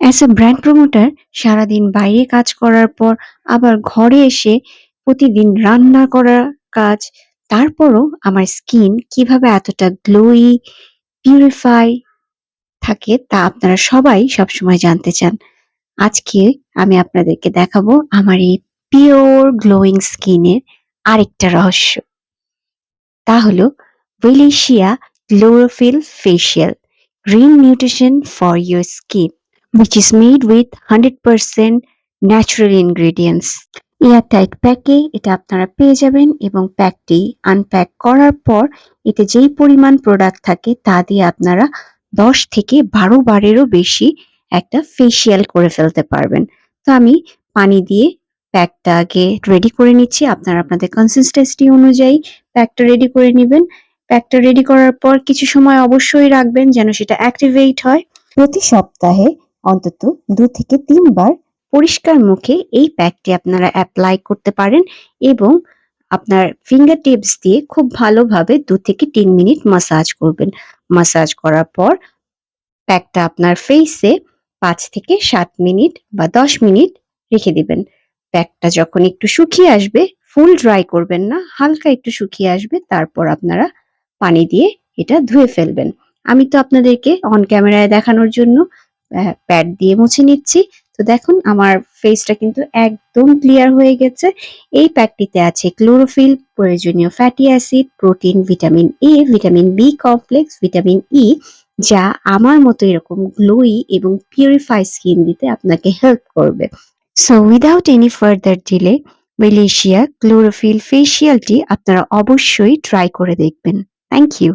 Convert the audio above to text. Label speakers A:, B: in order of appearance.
A: As a brand promoter সারাদিন বাইরে কাজ করার পর আবার ঘরে এসে প্রতিদিন রান্না করার কাজ, তারপরও আমার স্কিন কিভাবে এতটা গ্লোয়ি, পিউরিফাই থাকে তা আপনারা সবাই সবসময় জানতে চান। আজকে আমি আপনাদেরকে দেখাবো আমার এই পিওর গ্লোয়িং স্কিনের আরেকটা রহস্য। তা হলো Valencia Chlorophyll Facial Green Nutrition for your skin, which is made with 100% natural ingredients. Airtight প্যাকে এটা আপনারা পেয়ে যাবেন এবং প্যাকটি আনপ্যাক করার পর এতে যেই পরিমাণ প্রোডাক্ট থাকে তা দিয়ে আপনারা 10 থেকে 12 বারেরও বেশি একটা ফেসিয়াল করে ফেলতে পারবেন। তো আমি পানি দিয়ে প্যাকটা আগে রেডি করে নিচ্ছি। আপনারা আপনাদের কনসিস্টেন্সি অনুযায়ী প্যাকটা রেডি করে নিবেন। প্যাকটা রেডি করার পর কিছু সময় অবশ্যই রাখবেন যেন সেটা অ্যাক্টিভেট হয়। প্রতি সপ্তাহে অন্তত 2 থেকে 3 বার পরিষ্কার মুখে এই প্যাকটি আপনারা এপ্লাই করতে পারেন এবং আপনার ফিঙ্গার টিপস দিয়ে খুব ভালোভাবে 2 থেকে 3 মিনিট মাসাজ করবেন। মাসাজ করার পর প্যাকটা আপনার ফেইসে 5 থেকে 7 মিনিট বা 10 মিনিট রেখে দিবেন। প্যাকটা যখন একটু শুকিয়ে আসবে, ফুল ড্রাই করবেন না, হালকা একটু শুকিয়ে আসবে, তারপর আপনারা পানি দিয়ে এটা ধুয়ে ফেলবেন। আমি তো আপনাদেরকে অন ক্যামেরায় দেখানোর জন্য প্যাড দিয়ে মুছে নিচ্ছি। তো দেখুন আমার ফেসটা কিন্তু একদম ক্লিয়ার হয়ে গেছে। এই প্যাকটিতে আছে ক্লোরোফিল, প্রয়োজনীয় fatty acid, protein, vitamin A, vitamin B complex, vitamin E, যা আমার মতো এরকম গ্লোয়ি এবং পিউরিফাই স্কিন দিতে আপনাকে হেল্প করবে। So without any further delay Valencia Chlorophyll ফেসিয়ালটি আপনারা অবশ্যই ট্রাই করে দেখবেন। Thank you.